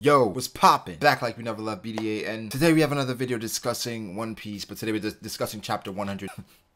Yo, what's poppin'? Back like we never left BDA, and today we have another video discussing One Piece, but today we're discussing chapter 100.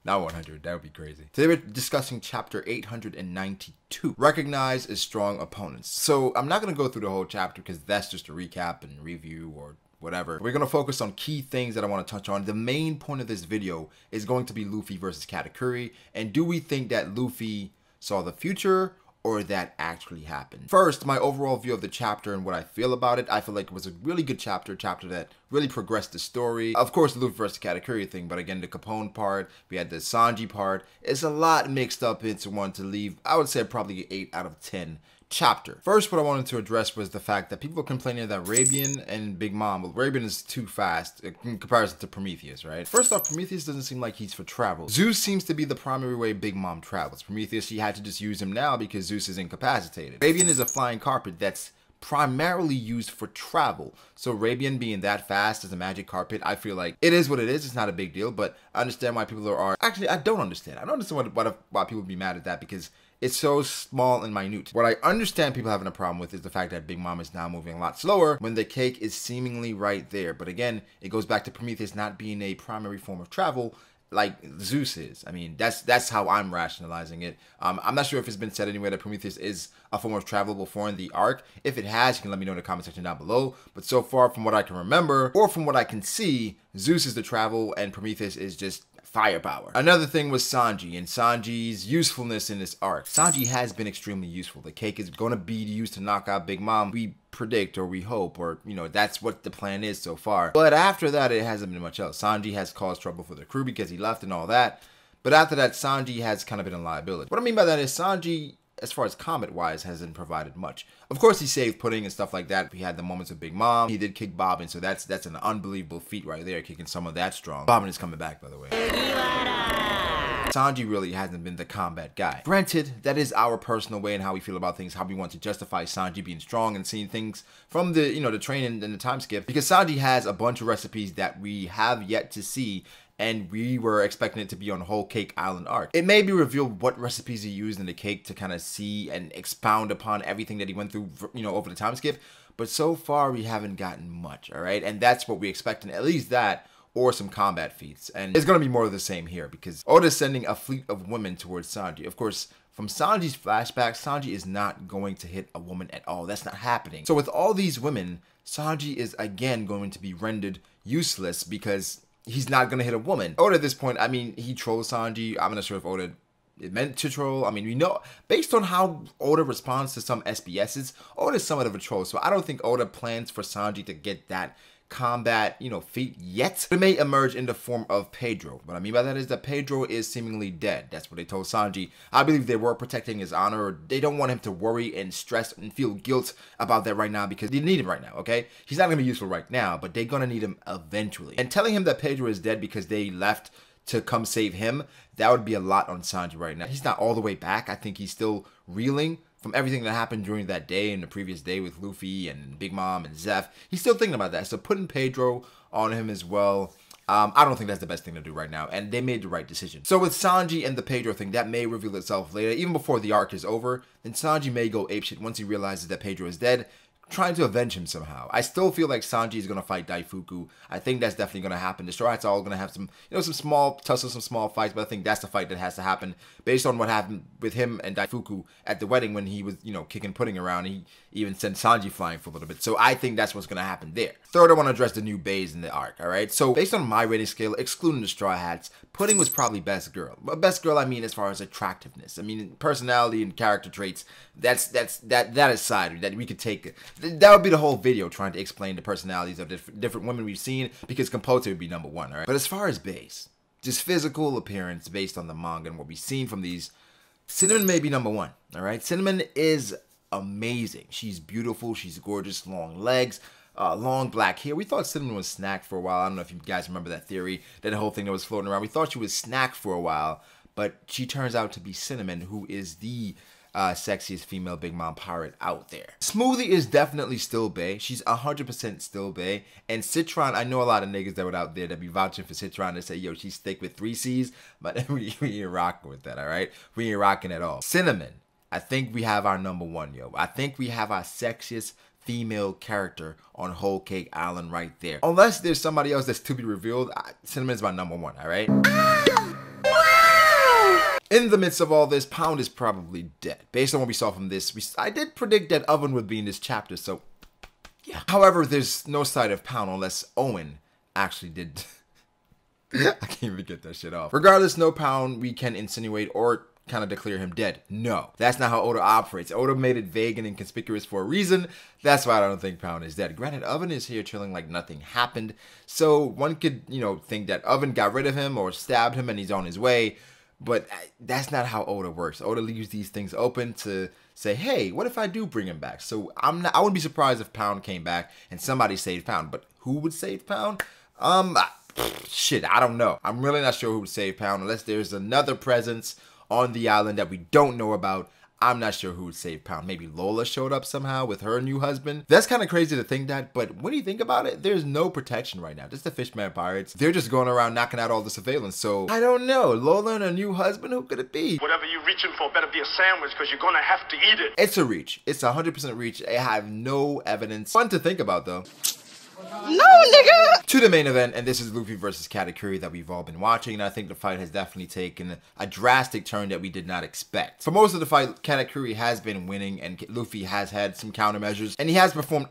Not 100, that would be crazy. Today we're discussing chapter 892. Recognize as strong opponents. So I'm not going to go through the whole chapter because that's just a recap and review or whatever. We're going to focus on key things that I want to touch on. The main point of this video is going to be Luffy versus Katakuri, and do we think that Luffy saw the future or that actually happened? First, my overall view of the chapter and what I feel about it. I feel like it was a really good chapter that really progressed the story. Of course, the Luffy versus Katakuri thing, but again, the Capone part, we had the Sanji part. It's a lot mixed up into one to leave, I would say, probably 8 out of 10 chapter. First, what I wanted to address was the fact that people were complaining that Rabian and Big Mom, well, Rabian is too fast in comparison to Prometheus, right? First off, Prometheus doesn't seem like he's for travel. Zeus seems to be the primary way Big Mom travels. Prometheus, she had to just use him now because Zeus is incapacitated. Rabian is a flying carpet that's primarily used for travel. So Rabian being that fast as a magic carpet, I feel like it is what it is. It's not a big deal, but I understand why people are... Actually, I don't understand. I don't understand why people would be mad at that, because it's so small and minute. What I understand people having a problem with is the fact that Big Mom is now moving a lot slower when the cake is seemingly right there. But again, it goes back to Prometheus not being a primary form of travel like Zeus is. I mean, that's how I'm rationalizing it. I'm not sure if it's been said anywhere that Prometheus is a form of travel before in the arc. If it has, you can let me know in the comment section down below. But so far, from what I can remember, or from what I can see, Zeus is the travel and Prometheus is just firepower. Another thing was Sanji and Sanji's usefulness in this arc. Sanji has been extremely useful. The cake is going to be used to knock out Big Mom. We predict, or we hope, or you know, that's what the plan is so far. But after that, it hasn't been much else. Sanji has caused trouble for the crew because he left and all that. But after that, Sanji has kind of been a liability. What I mean by that is Sanji, as far as combat-wise, hasn't provided much. Of course, he saved Pudding and stuff like that. He had the moments of Big Mom. He did kick Bobbin, so that's an unbelievable feat right there, kicking someone that strong. Bobbin is coming back, by the way. Sanji really hasn't been the combat guy. Granted, that is our personal way and how we feel about things, how we want to justify Sanji being strong and seeing things from the, you know, the training and the time skip. Because Sanji has a bunch of recipes that we have yet to see, and we were expecting it to be on Whole Cake Island arc. It may be revealed what recipes he used in the cake to kind of see and expound upon everything that he went through, you know, over the time skip. But so far, we haven't gotten much, all right? And that's what we expect, and at least that, or some combat feats. And it's going to be more of the same here, because Oda's sending a fleet of women towards Sanji. Of course, from Sanji's flashbacks, Sanji is not going to hit a woman at all. That's not happening. So with all these women, Sanji is again going to be rendered useless because he's not going to hit a woman. Oda at this point, I mean, he trolls Sanji. I'm not sure if Oda it meant to troll. I mean, we know, based on how Oda responds to some SBSs, Oda's somewhat of a troll. So I don't think Oda plans for Sanji to get that combat, you know, feat yet. It may emerge in the form of Pedro. What I mean by that is that Pedro is seemingly dead. That's what they told Sanji. I believe they were protecting his honor. Or they don't want him to worry and stress and feel guilt about that right now, because they need him right now, okay? He's not going to be useful right now, but they're going to need him eventually. And telling him that Pedro is dead because they left to come save him, that would be a lot on Sanji right now. He's not all the way back. I think he's still reeling from everything that happened during that day and the previous day with Luffy and Big Mom and Zeph. He's still thinking about that. So putting Pedro on him as well, I don't think that's the best thing to do right now. And they made the right decision. So with Sanji and the Pedro thing, that may reveal itself later. Even before the arc is over, then Sanji may go apeshit once he realizes that Pedro is dead, trying to avenge him somehow. I still feel like Sanji is going to fight Daifuku. I think that's definitely going to happen. The Straw Hats are all going to have some, you know, some small tussles, some small fights, but I think that's the fight that has to happen based on what happened with him and Daifuku at the wedding when he was, you know, kicking Pudding around. He even sent Sanji flying for a little bit. So I think that's what's going to happen there. Third, I want to address the new bays in the arc, all right? So based on my rating scale, excluding the Straw Hats, Pudding was probably best girl. But best girl, I mean, as far as attractiveness. I mean, personality and character traits, that aside, that we could take. That would be the whole video, trying to explain the personalities of different women we've seen, because Compote would be number one, all right? But as far as base, just physical appearance based on the manga and what we've seen from these, Cinnamon may be number one, all right? Cinnamon is amazing. She's beautiful. She's gorgeous. Long legs. Long black hair. We thought Cinnamon was snacked for a while. I don't know if you guys remember that theory, that whole thing that was floating around. We thought she was snacked for a while, but she turns out to be Cinnamon, who is the sexiest female Big Mom pirate out there. Smoothie is definitely still bae. She's 100% still bae. And Citron, I know a lot of niggas that were out there that be vouching for Citron to say, yo, she's thick with 3 C's, but we ain't rocking with that, all right? We ain't rocking at all. Cinnamon, I think we have our number one, yo. I think we have our sexiest female character on Whole Cake Island right there. Unless there's somebody else that's to be revealed, Cinnamon is my number one, all right? In the midst of all this, Pound is probably dead. Based on what we saw from this, I did predict that Oven would be in this chapter, so yeah. However, there's no sight of Pound unless Owen actually did. I can't even get that shit off. Regardless, no Pound, we can insinuate or kind of declare him dead. No, that's not how Oda operates. Oda made it vague and inconspicuous for a reason. That's why I don't think Pound is dead. Granted, Oven is here chilling like nothing happened. So one could, you know, think that Oven got rid of him or stabbed him and he's on his way. But that's not how Oda works. Oda leaves these things open to say, hey, what if I do bring him back? So I wouldn't be surprised if Pound came back and somebody saved Pound. But who would save Pound? Shit, I don't know. I'm really not sure who would save Pound unless there's another presence on the island that we don't know about. I'm not sure who would save Pound. Maybe Lola showed up somehow with her new husband. That's kind of crazy to think that, but when you think about it, there's no protection right now. Just the Fishman Pirates. They're just going around knocking out all the surveillance. So I don't know. Lola and a new husband, who could it be? Whatever you're reaching for better be a sandwich because you're gonna have to eat it. It's a reach. It's 100% reach. I have no evidence. Fun to think about though. No, nigga! To the main event, and this is Luffy versus Katakuri that we've all been watching, and I think the fight has definitely taken a drastic turn that we did not expect. For most of the fight, Katakuri has been winning, and Luffy has had some countermeasures, and he has performed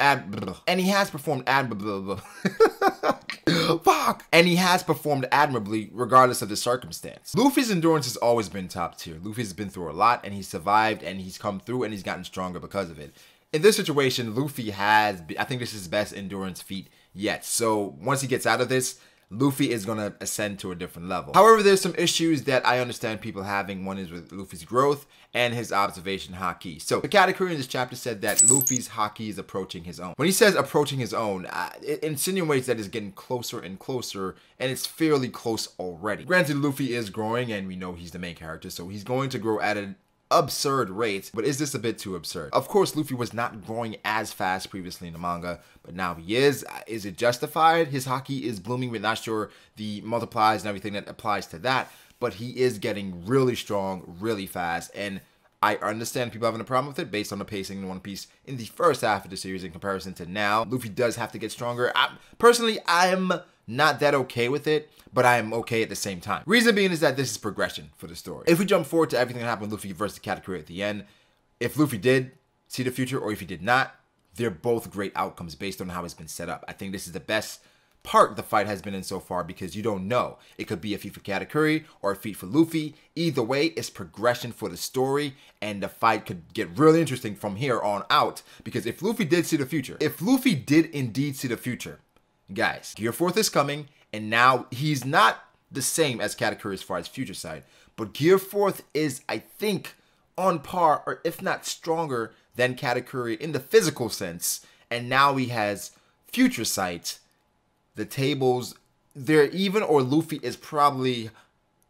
admirably regardless of the circumstance. Luffy's endurance has always been top tier. Luffy's been through a lot, and he's survived, and he's come through, and he's gotten stronger because of it. In this situation, Luffy has, I think this is his best endurance feat yet. So once he gets out of this, Luffy is going to ascend to a different level. However, there's some issues that I understand people having. One is with Luffy's growth and his observation Haki. So the Katakuri in this chapter said that Luffy's Haki is approaching his own. When he says approaching his own, it insinuates that it's getting closer and closer, and it's fairly close already. Granted, Luffy is growing, and we know he's the main character, so he's going to grow at an absurd rate, but is this a bit too absurd? Of course, Luffy was not growing as fast previously in the manga, but now he is. Is it justified? His Haki is blooming. We're not sure the multiplies and everything that applies to that, but he is getting really strong, really fast, and I understand people having a problem with it based on the pacing in One Piece in the first half of the series in comparison to now. Luffy does have to get stronger. Personally, I'm not that okay with it, but I am okay at the same time. Reason being is that this is progression for the story. If we jump forward to everything that happened with Luffy versus Katakuri at the end, if Luffy did see the future or if he did not, they're both great outcomes based on how it's been set up. I think this is the best part the fight has been in so far because you don't know. It could be a feat for Katakuri or a feat for Luffy. Either way, it's progression for the story, and the fight could get really interesting from here on out because if Luffy did see the future, if Luffy did indeed see the future, guys, Gear 4th is coming, and now he's not the same as Katakuri as far as future sight, but Gear 4th is, I think, on par, or if not stronger than Katakuri in the physical sense, and now he has future sight. The tables, they're even, or Luffy is probably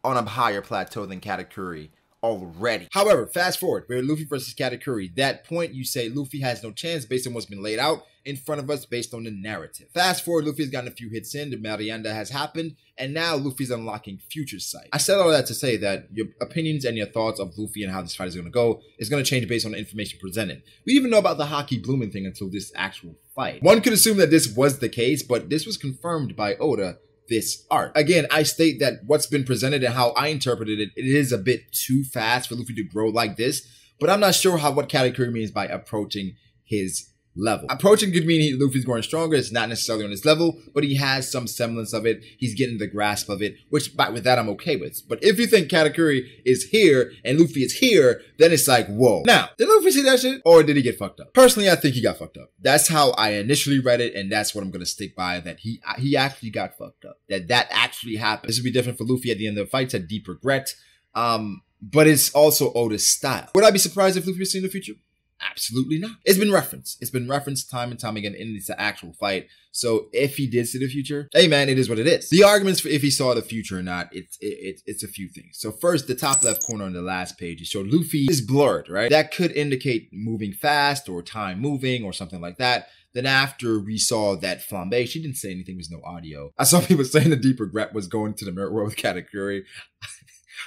on a higher plateau than Katakuri already. However, fast forward, we're Luffy versus Katakuri. That point, you say Luffy has no chance based on what's been laid out in front of us based on the narrative. Fast forward, Luffy's gotten a few hits in, the Marianda has happened, and now Luffy's unlocking future sight. I said all that to say that your opinions and your thoughts of Luffy and how this fight is going to go is going to change based on the information presented. We didn't even know about the Haki blooming thing until this actual fight. One could assume that this was the case, but this was confirmed by Oda this arc. Again, I state that what's been presented and how I interpreted it, it is a bit too fast for Luffy to grow like this, but I'm not sure what Katakuri means by approaching his level. Approaching could mean Luffy's growing stronger. It's not necessarily on his level, but he has some semblance of it. He's getting the grasp of it, which with that I'm okay with. But if you think Katakuri is here and Luffy is here, then it's like, whoa. Now, did Luffy see that shit or did he get fucked up? Personally, I think he got fucked up. That's how I initially read it, and that's what I'm going to stick by, that he actually got fucked up. That actually happened. This would be different for Luffy at the end of the fight, a deep regret. But it's also Oda's style. Would I be surprised if Luffy was seeing the future? Absolutely not. It's been referenced. It's been referenced time and time again in this actual fight. So if he did see the future, hey man, it is what it is. The arguments for if he saw the future or not, it's a few things. So first, the top left corner on the last page, it showed Luffy is blurred, right? That could indicate moving fast or time moving or something like that. Then after we saw that flambe, she didn't say anything, there's no audio. I saw people saying the deep regret was going to the mirror world with Katakuri.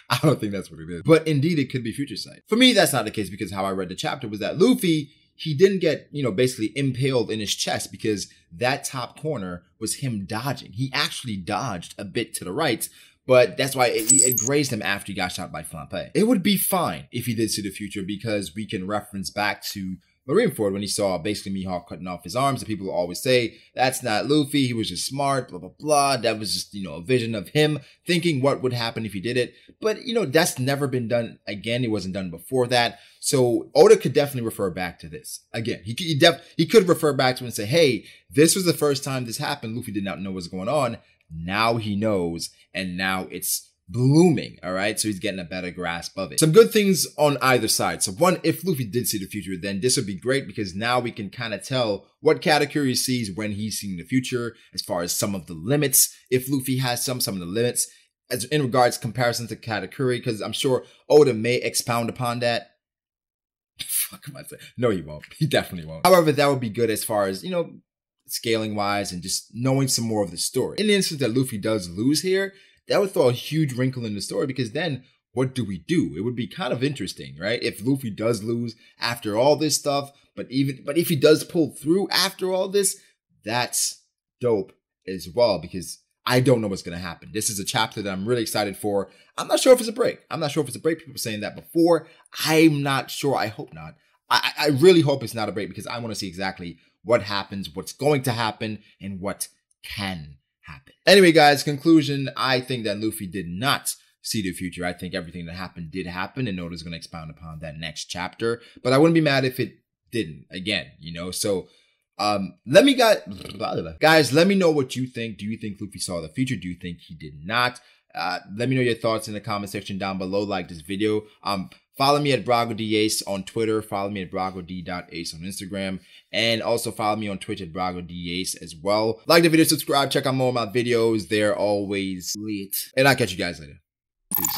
I don't think that's what it is. But indeed, it could be future sight. For me, that's not the case because how I read the chapter was that Luffy, he didn't get, basically impaled in his chest because that top corner was him dodging. He actually dodged a bit to the right, but that's why it grazed him after he got shot by Flampe. It would be fine if he did see the future because we can reference back to Marineford when he saw basically Mihawk cutting off his arms, and people will always say, that's not Luffy, he was just smart, blah, blah, blah. That was just, a vision of him thinking what would happen if he did it. But, that's never been done again. It wasn't done before that. So Oda could definitely refer back to this. Again, he could refer back to it and say, hey, this was the first time this happened. Luffy did not know what was going on. Now he knows, and now it's blooming, all right? So he's getting a better grasp of it. Some good things on either side. So one, if Luffy did see the future, then this would be great because now we can kind of tell what Katakuri sees when he's seeing the future as far as some of the limits. If Luffy has some of the limits as in regards comparison to Katakuri, because I'm sure Oda may expound upon that. Fuck am I saying? No, he won't. He definitely won't. However, that would be good as far as, scaling wise and just knowing some more of the story. In the instance that Luffy does lose here, that would throw a huge wrinkle in the story because then what do we do? It would be kind of interesting, right? If Luffy does lose after all this stuff, but if he does pull through after all this, that's dope as well because I don't know what's going to happen. This is a chapter that I'm really excited for. I'm not sure if it's a break. People were saying that before. I'm not sure. I hope not. I really hope it's not a break because I want to see exactly what happens, what's going to happen, and what can happen. Anyway, guys, conclusion, I think that Luffy did not see the future. I think everything that happened did happen, and Oda's going to expound upon that next chapter. But I wouldn't be mad if it didn't, again, So, let me know what you think. Do you think Luffy saw the future? Do you think he did not? Let me know your thoughts in the comment section down below. Like this video. Follow me at BragoDAce on Twitter. Follow me at BragoD.Ace on Instagram. And also follow me on Twitch at BragoDAce as well. Like the video, subscribe, check out more of my videos. They're always lit. And I'll catch you guys later. Peace.